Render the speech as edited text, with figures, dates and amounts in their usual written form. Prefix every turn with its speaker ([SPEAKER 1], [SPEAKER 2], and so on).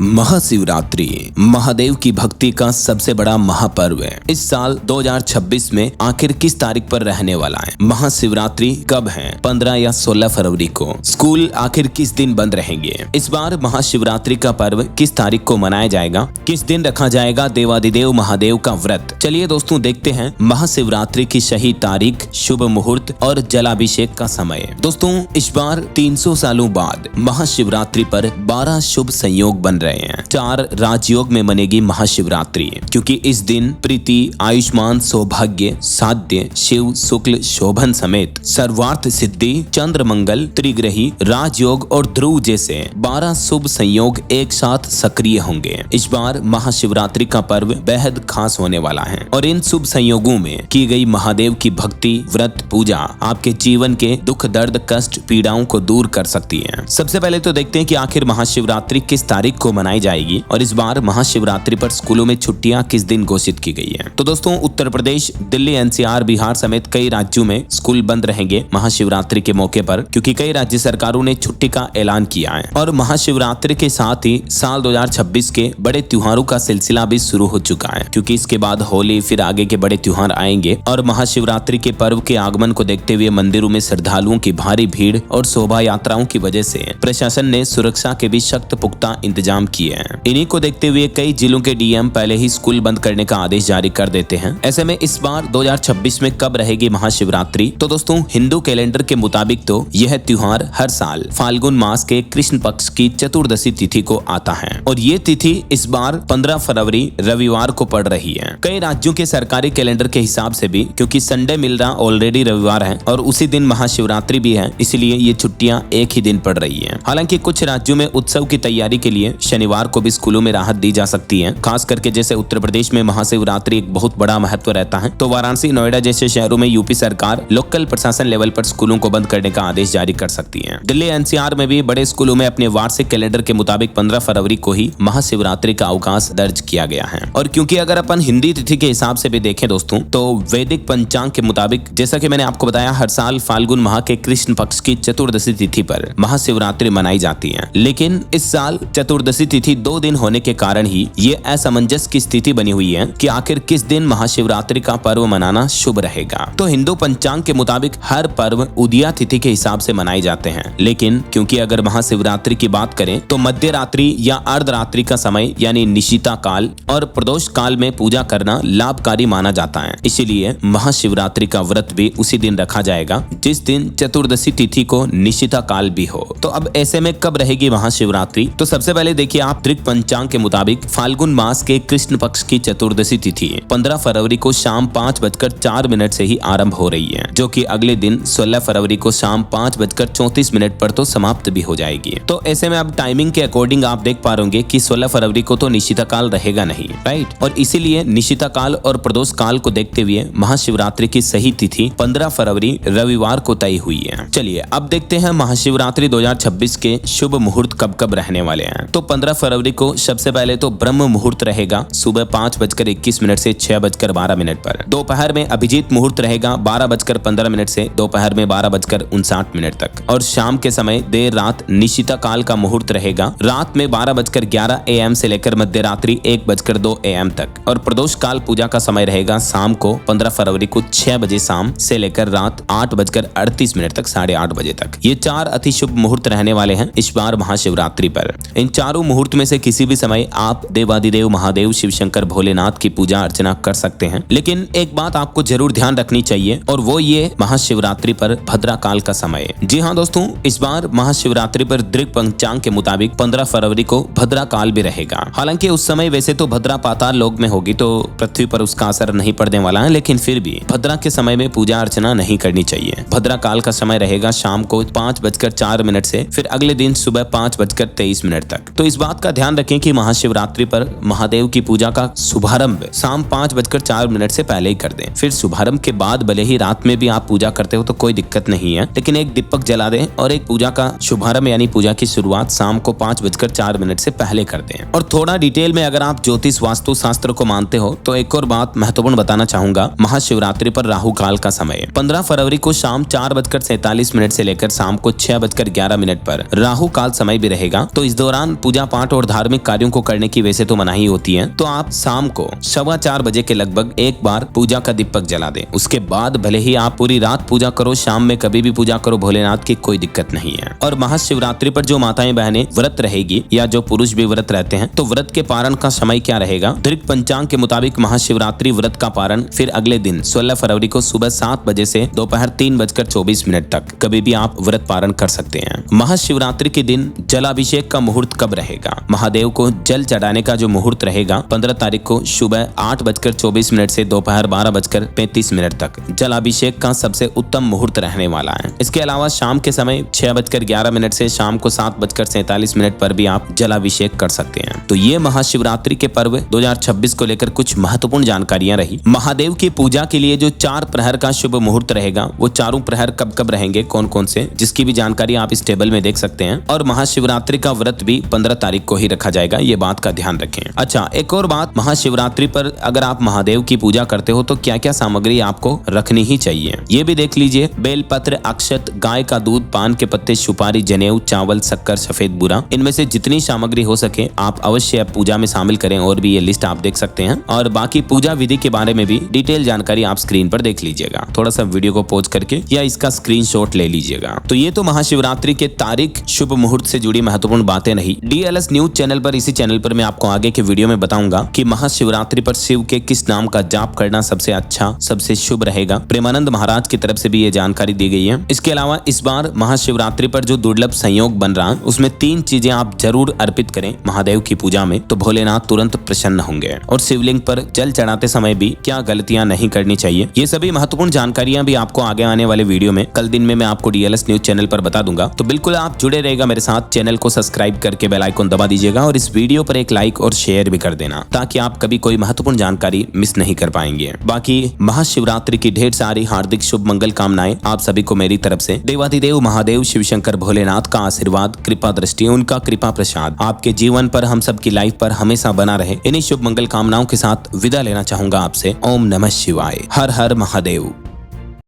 [SPEAKER 1] महाशिवरात्रि महादेव की भक्ति का सबसे बड़ा महापर्व है। इस साल 2026 में आखिर किस तारीख पर रहने वाला है? महाशिवरात्रि कब है? 15 या 16 फरवरी को? स्कूल आखिर किस दिन बंद रहेंगे? इस बार महाशिवरात्रि का पर्व किस तारीख को मनाया जाएगा? किस दिन रखा जाएगा देवादिदेव महादेव का व्रत? चलिए दोस्तों देखते हैं महाशिवरात्रि की सही तारीख, शुभ मुहूर्त और जलाभिषेक का समय। दोस्तों इस बार 300 सालों बाद महाशिवरात्रि पर 12 शुभ संयोग बन रहे हैं। 4 राजयोग में मनेगी महाशिवरात्रि, क्योंकि इस दिन प्रीति, आयुष्मान, सौभाग्य, साध्य, शिव शुक्ल शोभन समेत सर्वार्थ सिद्धि, चंद्र मंगल, त्रिग्रही, राजयोग और ध्रुव जैसे 12 शुभ संयोग एक साथ सक्रिय होंगे। इस बार महाशिवरात्रि का पर्व बेहद खास होने वाला है और इन शुभ संयोगों में की गई महादेव की भक्ति, व्रत, पूजा आपके जीवन के दुख, दर्द, कष्ट, पीड़ाओं को दूर कर सकती है। सबसे पहले तो देखते हैं कि आखिर महाशिवरात्रि किस तारीख को मनाई जाएगी और इस बार महाशिवरात्रि पर स्कूलों में छुट्टियां किस दिन घोषित की गई है। तो दोस्तों उत्तर प्रदेश, दिल्ली, एनसीआर, बिहार समेत कई राज्यों में स्कूल बंद रहेंगे महाशिवरात्रि के मौके पर, क्योंकि कई राज्य सरकारों ने छुट्टी का ऐलान किया है। और महाशिवरात्रि के साथ ही साल 2026 के बड़े त्योहारों का सिलसिला भी शुरू हो चुका है, क्योंकि इसके बाद होली, फिर आगे के बड़े त्योहार आएंगे। और महाशिवरात्रि के पर्व के आगमन को देखते हुए मंदिरों में श्रद्धालुओं की भारी भीड़ और शोभा यात्राओं की वजह से प्रशासन ने सुरक्षा के भी सख्त पुख्ता इंतजाम किए हैं। इन्हीं को देखते हुए कई जिलों के डीएम पहले ही स्कूल बंद करने का आदेश जारी कर देते हैं। ऐसे में इस बार 2026 में कब रहेगी महाशिवरात्रि? तो दोस्तों हिंदू कैलेंडर के मुताबिक तो यह त्योहार हर साल फाल्गुन मास के कृष्ण पक्ष की चतुर्दशी तिथि को आता है और ये तिथि इस बार 15 फरवरी रविवार को पड़ रही है। कई राज्यों के सरकारी कैलेंडर के हिसाब से भी, क्योंकि संडे मिल रहा ऑलरेडी रविवार है और उसी दिन महाशिवरात्रि भी है, इसलिए ये छुट्टियां एक ही दिन पड़ रही है। हालांकि कुछ राज्यों में उत्सव की तैयारी के लिए शनिवार को भी स्कूलों में राहत दी जा सकती है। खास करके जैसे उत्तर प्रदेश में महाशिवरात्रि एक बहुत बड़ा महत्व रहता है, तो वाराणसी, नोएडा जैसे शहरों में यूपी सरकार लोकल प्रशासन लेवल पर स्कूलों को बंद करने का आदेश जारी कर सकती है। दिल्ली एनसीआर में भी बड़े स्कूलों में अपने वार्षिक कैलेंडर के मुताबिक 15 फरवरी को ही महाशिवरात्रि का अवकाश दर्ज किया गया है। और क्योंकि अगर अपन हिंदी तिथि के हिसाब से भी देखें दोस्तों, तो वैदिक पंचांग के मुताबिक, जैसा कि मैंने आपको बताया, हर साल फाल्गुन माह के कृष्ण पक्ष की चतुर्दशी तिथि पर महाशिवरात्रि मनाई जाती है। लेकिन इस साल चतुर्दशी तिथि 2 दिन होने के कारण ही ये असमंजस की स्थिति बनी हुई है कि आखिर किस दिन महाशिवरात्रि का पर्व मनाना शुभ रहेगा। तो हिंदू पंचांग के मुताबिक हर पर्व उदया तिथि के हिसाब से मनाए जाते हैं, लेकिन क्योंकि अगर महाशिवरात्रि की बात करें तो मध्य रात्रि या अर्धरात्रि का समय यानी निशिता काल और प्रदोष काल में पूजा करना लाभकारी माना जाता है। इसीलिए महाशिवरात्रि का व्रत भी उसी दिन रखा जाएगा जिस दिन चतुर्दशी तिथि को निशिता काल भी हो। तो अब ऐसे में कब रहेगी महाशिवरात्रि? तो सबसे पहले देखिए आप त्रिक पंचांग के मुताबिक फाल्गुन मास के कृष्ण पक्ष की चतुर्दशी तिथि 15 फरवरी को शाम 5:04 से ही आरंभ हो रही है, जो कि अगले दिन 16 फरवरी को शाम 5:34 पर तो समाप्त भी हो जाएगी। तो ऐसे में अब टाइमिंग के अकॉर्डिंग आप देख पा रहे कि 16 फरवरी को तो निशिता काल रहेगा नहीं, राइट? और इसीलिए निशिता काल और प्रदोष काल को देखते हुए महाशिवरात्रि की सही तिथि 15 फरवरी रविवार को तय हुई है। चलिए अब देखते हैं महाशिवरात्रि 2026 के शुभ मुहूर्त कब कब रहने वाले हैं। तो 15 फरवरी को सबसे पहले तो ब्रह्म मुहूर्त रहेगा सुबह 5:21 से 6:12 पर। दोपहर में अभिजीत मुहूर्त रहेगा 12:15 से दोपहर में 12:59 तक। और शाम के समय देर रात निशिता काल का मुहूर्त रहेगा रात में 12:11 AM से लेकर मध्य रात्रि 1:02 AM तक। और प्रदोष काल पूजा का समय रहेगा शाम को 15 फरवरी को 6 बजे शाम से लेकर रात 8:38 तक, 8:30 बजे तक। ये 4 अति शुभ मुहूर्त रहने वाले हैं इस बार महाशिवरात्रि पर। इन चारों मुहूर्त में से किसी भी समय आप देवादिदेव महादेव, शिव शंकर, भोलेनाथ की पूजा अर्चना कर सकते हैं। लेकिन एक बात आपको जरूर ध्यान रखनी चाहिए और वो ये महाशिवरात्रि पर भद्रा काल का समय। जी हाँ दोस्तों, इस बार महाशिवरात्रि पर दृक पंचांग के मुताबिक 15 फरवरी को भद्रा काल भी रहेगा। हालांकि उस समय वैसे तो भद्रा पाताल लोक में होगी, तो पृथ्वी पर उसका असर नहीं पड़ने वाला है, लेकिन फिर भी भद्रा के समय में पूजा अर्चना नहीं करनी चाहिए। भद्रा काल का समय रहेगा शाम को 5:04 से फिर अगले दिन सुबह 5:23 तक। तो इस बात का ध्यान रखें कि महाशिवरात्रि पर महादेव की पूजा का शुभारंभ शाम 5:04 से पहले ही कर दें। फिर शुभारंभ के बाद भले ही रात में भी आप पूजा करते हो तो कोई दिक्कत नहीं है, लेकिन एक दीपक जला दें और एक पूजा का शुभारंभ यानी पूजा की शुरुआत शाम को 5:04 से पहले कर दें। और थोड़ा डिटेल में अगर आप ज्योतिष वास्तु शास्त्र को मानते हो तो एक और बात महत्वपूर्ण बताना चाहूंगा। महाशिवरात्रि पर राहु काल का समय 15 फरवरी को शाम 4:47 से लेकर शाम को 6:11 पर राहु काल समय भी रहेगा। तो इस दौरान पूजा पाठ और धार्मिक कार्यों को करने की वैसे तो मनाही होती है, तो आप शाम को 4:15 बजे के लगभग एक बार पूजा का दीपक जला दें। उसके बाद भले ही आप पूरी रात पूजा करो, शाम में कभी भी पूजा करो, भोलेनाथ की कोई दिक्कत नहीं है। और महाशिवरात्रि पर जो माताएं बहनें व्रत रहेगी या जो पुरुष भी व्रत रहते हैं, तो व्रत के पारण का समय क्या रहेगा? दीर्घ पंचांग के मुताबिक महाशिवरात्रि व्रत का पारण फिर अगले दिन 16 फरवरी को सुबह 7 बजे से दोपहर 3:24 तक कभी भी आप व्रत पारण कर सकते हैं। महाशिवरात्रि के दिन जलाभिषेक का मुहूर्त कब रहेगा? महादेव को जल चढ़ाने का जो मुहूर्त रहेगा 15 तारीख को सुबह 8:24 से दोपहर 12:35 तक जलाभिषेक का सबसे उत्तम मुहूर्त रहने वाला है। इसके अलावा शाम के समय 6:11 से शाम को 7:47 पर भी आप जलाभिषेक कर सकते हैं। तो ये महाशिवरात्रि के पर्व 2026 को लेकर कुछ महत्वपूर्ण जानकारियां रही। महादेव की पूजा के लिए जो 4 प्रहर का शुभ मुहूर्त रहेगा, वो चारों प्रहर कब कब रहेंगे, कौन कौन से, जिसकी भी जानकारी आप इस टेबल में देख सकते हैं। और महाशिवरात्रि का व्रत भी 15 तारीख को ही रखा जाएगा, ये बात का ध्यान रखें। अच्छा, एक और बात, महाशिवरात्रि पर अगर आप महादेव की पूजा करते हो तो क्या क्या सामग्री आपको रखनी ही चाहिए, ये भी देख लीजिए। बेलपत्र, अक्षत, गाय का दूध, पान के पत्ते, सुपारी, जनेऊ, चावल, शक्कर, सफेद बूरा, इनमें से जितनी सामग्री हो सके आप अवश्य पूजा में शामिल करें। और भी ये लिस्ट आप देख सकते हैं। और बाकी पूजा विधि के बारे में भी डिटेल जानकारी आप स्क्रीन पर देख लीजिएगा। थोड़ा सा वीडियो को पॉज करके या इसका स्क्रीनशॉट ले लीजिएगा। तो ये तो महाशिवरात्रि के तारीख, शुभ मुहूर्त से जुड़ी महत्वपूर्ण बातें रही। DLS न्यूज चैनल पर, इसी चैनल पर मैं आपको आगे के वीडियो में बताऊंगा कि महाशिवरात्रि पर शिव के किस नाम का जाप करना सबसे अच्छा, सबसे शुभ रहेगा। प्रेमानंद महाराज की तरफ से भी ये जानकारी दी गई है। इसके अलावा इस बार महाशिवरात्रि पर जो दुर्लभ संयोग बन रहा है, उसमें 3 चीजें आप जरूर अर्पित करें महादेव की पूजा में, तो भोलेनाथ तुरंत प्रसन्न होंगे। और शिवलिंग पर जल चढ़ाते समय भी क्या गलतियां नहीं करनी चाहिए, ये सभी महत्वपूर्ण जानकारियां भी आपको आगे आने वाले वीडियो में, कल दिन में मैं आपको DLS न्यूज चैनल पर बता दूंगा। तो बिल्कुल आप जुड़े रहेगा मेरे साथ, चैनल को सब्सक्राइब करके बेल आइकन दबा दीजिएगा और इस वीडियो पर एक लाइक और शेयर भी कर देना, ताकि आप कभी कोई महत्वपूर्ण जानकारी मिस नहीं कर पाएंगे। बाकी महाशिवरात्रि की ढेर सारी हार्दिक शुभ मंगल कामनाएं आप सभी को मेरी तरफ से। देवाधिदेव महादेव शिव शंकर भोलेनाथ का आशीर्वाद, कृपा दृष्टि, उनका कृपा प्रसाद आपके जीवन पर, हम सब की लाइफ पर हमेशा बना रहे। इन्हीं शुभ मंगल कामनाओं के साथ विदा लेना चाहूंगा आपसे। ओम नमः शिवाय। हर हर महादेव।